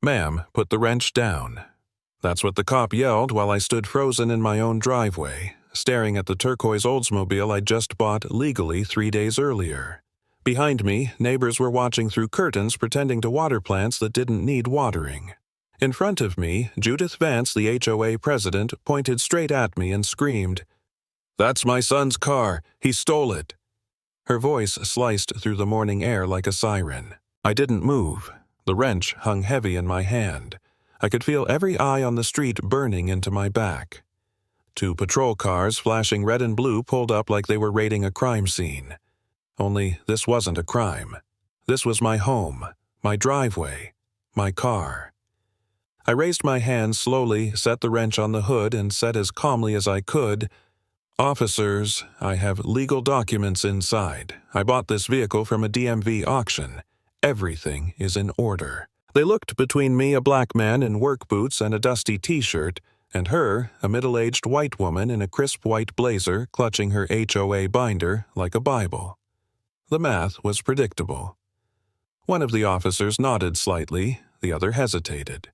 "Ma'am, put the wrench down." That's what the cop yelled while I stood frozen in my own driveway, staring at the turquoise Oldsmobile I'd just bought legally 3 days earlier. Behind me, neighbors were watching through curtains pretending to water plants that didn't need watering. In front of me, Judith Vance, the HOA president, pointed straight at me and screamed, "That's my son's car. He stole it." Her voice sliced through the morning air like a siren. I didn't move. The wrench hung heavy in my hand. I could feel every eye on the street burning into my back. 2 patrol cars flashing red and blue pulled up like they were raiding a crime scene. Only this wasn't a crime. This was my home, my driveway, my car. I raised my hand slowly, set the wrench on the hood, and said as calmly as I could, "Officers, I have legal documents inside. I bought this vehicle from a DMV auction. Everything is in order." They looked between me, a black man in work boots and a dusty t-shirt, and her, a middle-aged white woman in a crisp white blazer, clutching her HOA binder like a Bible. The math was predictable. One of the officers nodded slightly, the other hesitated.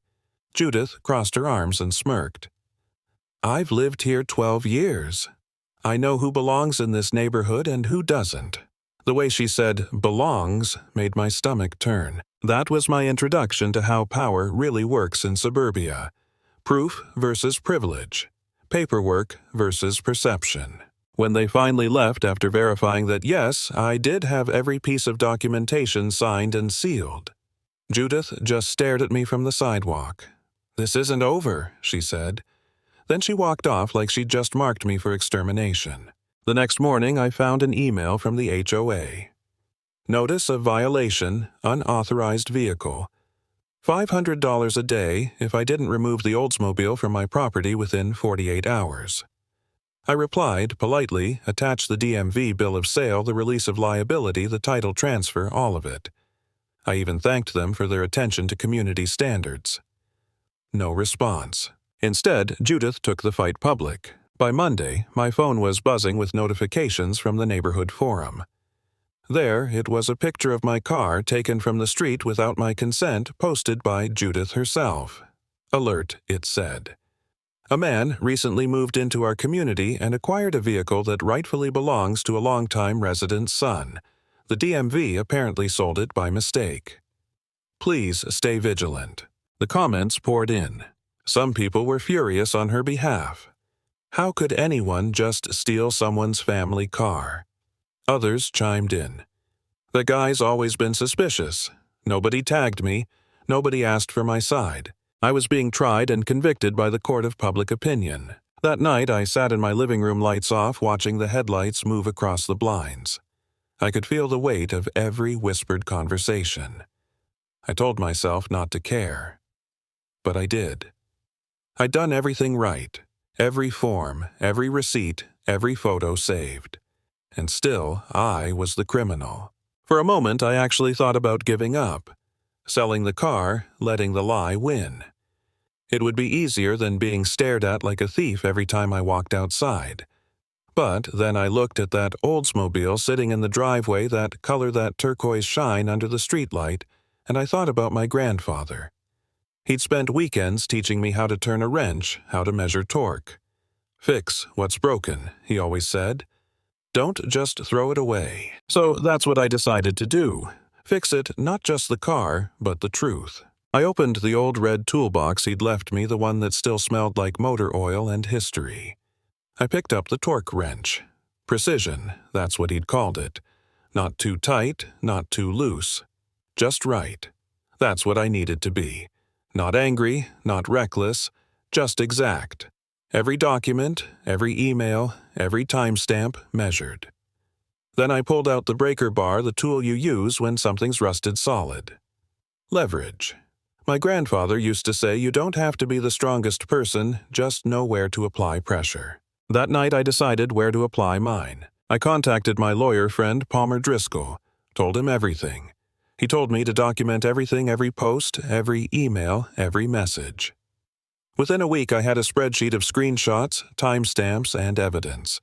Judith crossed her arms and smirked. "I've lived here 12 years. I know who belongs in this neighborhood and who doesn't." The way she said "belongs" made my stomach turn. That was my introduction to how power really works in suburbia. Proof versus privilege. Paperwork versus perception. When they finally left after verifying that yes, I did have every piece of documentation signed and sealed, Judith just stared at me from the sidewalk. "This isn't over," she said. Then she walked off like she'd just marked me for extermination. The next morning, I found an email from the HOA. Notice of violation, unauthorized vehicle. $500 a day if I didn't remove the Oldsmobile from my property within 48 hours. I replied, politely, attached the DMV bill of sale, the release of liability, the title transfer, all of it. I even thanked them for their attention to community standards. No response. Instead, Judith took the fight public. By Monday, my phone was buzzing with notifications from the neighborhood forum. There, it was a picture of my car taken from the street without my consent, posted by Judith herself. Alert, it said. A man recently moved into our community and acquired a vehicle that rightfully belongs to a longtime resident's son. The DMV apparently sold it by mistake. Please stay vigilant. The comments poured in. Some people were furious on her behalf. How could anyone just steal someone's family car? Others chimed in. The guy's always been suspicious. Nobody tagged me. Nobody asked for my side. I was being tried and convicted by the court of public opinion. That night, I sat in my living room, lights off, watching the headlights move across the blinds. I could feel the weight of every whispered conversation. I told myself not to care. But I did. I'd done everything right. Every form, every receipt, every photo saved. And still, I was the criminal. For a moment, I actually thought about giving up. Selling the car, letting the lie win. It would be easier than being stared at like a thief every time I walked outside. But then I looked at that Oldsmobile sitting in the driveway, that color, that turquoise shine under the streetlight, and I thought about my grandfather. He'd spent weekends teaching me how to turn a wrench, how to measure torque. Fix what's broken, he always said. Don't just throw it away. So that's what I decided to do. Fix it, not just the car, but the truth. I opened the old red toolbox he'd left me, the one that still smelled like motor oil and history. I picked up the torque wrench. Precision, that's what he'd called it. Not too tight, not too loose. Just right. That's what I needed to be. Not angry, not reckless, just exact. Every document, every email, every timestamp measured. Then I pulled out the breaker bar, the tool you use when something's rusted solid. Leverage. My grandfather used to say you don't have to be the strongest person, just know where to apply pressure. That night I decided where to apply mine. I contacted my lawyer friend Palmer Driscoll, told him everything. He told me to document everything, every post, every email, every message. Within a week I had a spreadsheet of screenshots, timestamps, and evidence.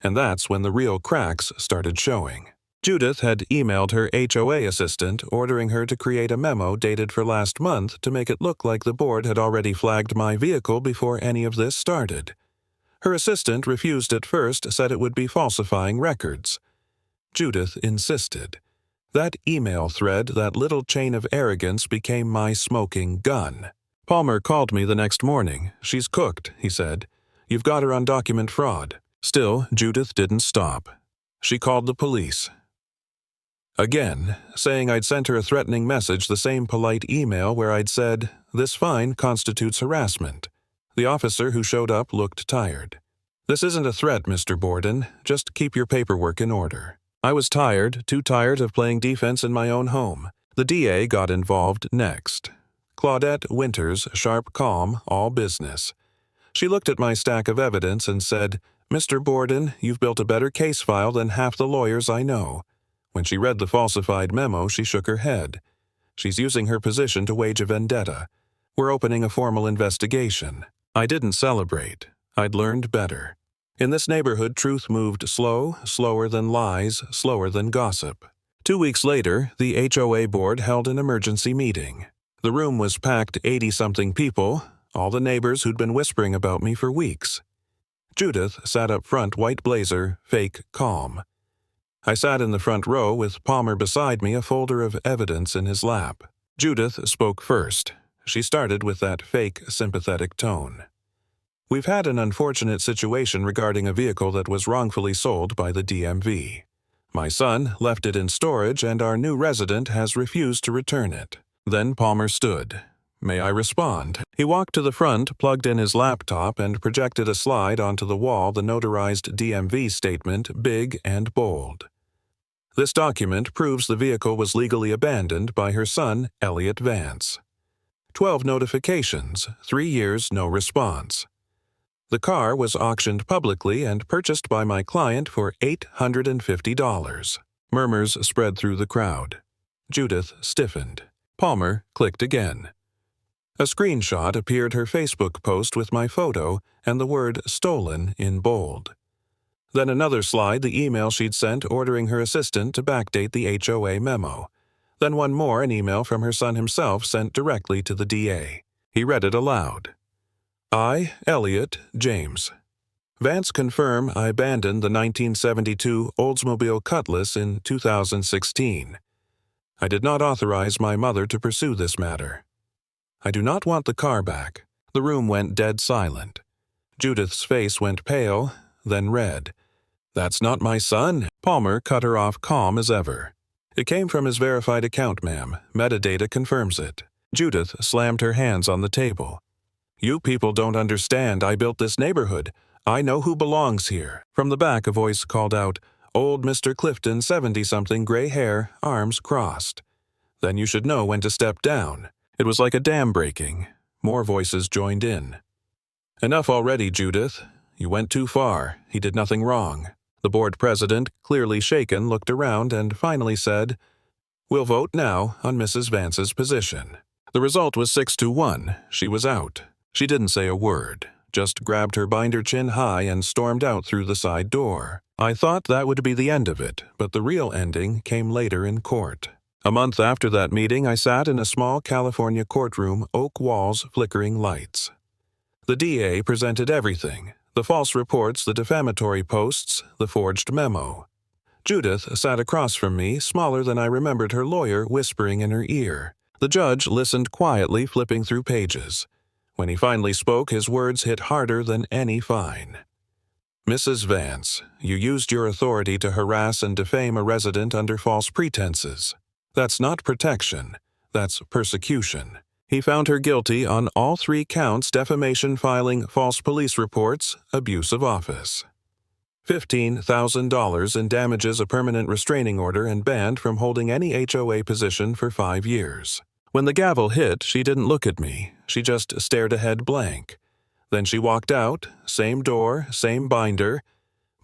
And that's when the real cracks started showing. Judith had emailed her HOA assistant ordering her to create a memo dated for last month to make it look like the board had already flagged my vehicle before any of this started. Her assistant refused at first, said it would be falsifying records. Judith insisted. That email thread, that little chain of arrogance, became my smoking gun. Palmer called me the next morning. "She's cooked," he said. "You've got her on document fraud." Still, Judith didn't stop. She called the police. Again, saying I'd sent her a threatening message, the same polite email where I'd said, "This fine constitutes harassment." The officer who showed up looked tired. "This isn't a threat, Mr. Borden. Just keep your paperwork in order." I was tired, too tired of playing defense in my own home. The DA got involved next. Claudette Winters, sharp calm, all business. She looked at my stack of evidence and said, "Mr. Borden, you've built a better case file than half the lawyers I know." When she read the falsified memo, she shook her head. "She's using her position to wage a vendetta. We're opening a formal investigation." I didn't celebrate. I'd learned better. In this neighborhood, truth moved slow, slower than lies, slower than gossip. 2 weeks later, the HOA board held an emergency meeting. The room was packed 80-something people, all the neighbors who'd been whispering about me for weeks. Judith sat up front, white blazer, fake calm. I sat in the front row with Palmer beside me, a folder of evidence in his lap. Judith spoke first. She started with that fake, sympathetic tone. "We've had an unfortunate situation regarding a vehicle that was wrongfully sold by the DMV. My son left it in storage and our new resident has refused to return it." Then Palmer stood. "May I respond?" He walked to the front, plugged in his laptop, and projected a slide onto the wall, the notarized DMV statement, big and bold. "This document proves the vehicle was legally abandoned by her son, Elliot Vance. 12 notifications, 3 years, no response. The car was auctioned publicly and purchased by my client for $850. Murmurs spread through the crowd. Judith stiffened. Palmer clicked again. A screenshot appeared, her Facebook post with my photo and the word "stolen" in bold. Then another slide, the email she'd sent ordering her assistant to backdate the HOA memo. Then one more, an email from her son himself sent directly to the DA. He read it aloud. "I, Elliot James. Vance confirm I abandoned the 1972 Oldsmobile Cutlass in 2016. I did not authorize my mother to pursue this matter. I do not want the car back." The room went dead silent. Judith's face went pale, then red. "That's not my son." Palmer cut her off, calm as ever. "It came from his verified account, ma'am. Metadata confirms it." Judith slammed her hands on the table. "You people don't understand. I built this neighborhood. I know who belongs here." From the back, a voice called out, "Old Mr. Clifton, 70-something, gray hair, arms crossed. Then you should know when to step down." It was like a dam breaking. More voices joined in. "Enough already, Judith. You went too far. He did nothing wrong." The board president, clearly shaken, looked around and finally said, "We'll vote now on Mrs. Vance's position." The result was 6-1. She was out. She didn't say a word, just grabbed her binder chin high and stormed out through the side door. I thought that would be the end of it, but the real ending came later in court. A month after that meeting, I sat in a small California courtroom, oak walls, flickering lights. The DA presented everything: the false reports, the defamatory posts, the forged memo. Judith sat across from me, smaller than I remembered her lawyer, whispering in her ear. The judge listened quietly, flipping through pages. When he finally spoke, his words hit harder than any fine. "Mrs. Vance, you used your authority to harass and defame a resident under false pretenses. That's not protection. That's persecution." He found her guilty on all 3 counts: defamation, filing false police reports, abuse of office. $15,000 in damages, a permanent restraining order, and banned from holding any HOA position for 5 years. When the gavel hit, she didn't look at me. She just stared ahead blank. Then she walked out, same door, same binder,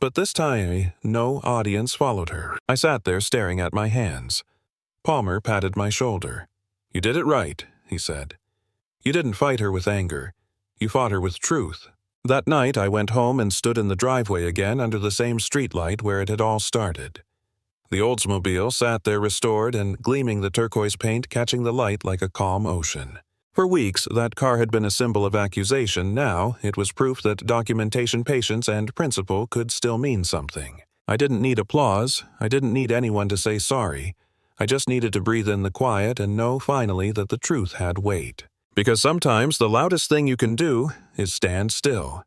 but this time no audience followed her. I sat there staring at my hands. Palmer patted my shoulder. "You did it right," he said. "You didn't fight her with anger. You fought her with truth." That night I went home and stood in the driveway again under the same streetlight where it had all started. The Oldsmobile sat there restored and gleaming, the turquoise paint catching the light like a calm ocean. For weeks, that car had been a symbol of accusation. Now, it was proof that documentation, patience, and principle could still mean something. I didn't need applause. I didn't need anyone to say sorry. I just needed to breathe in the quiet and know finally that the truth had weight. Because sometimes the loudest thing you can do is stand still.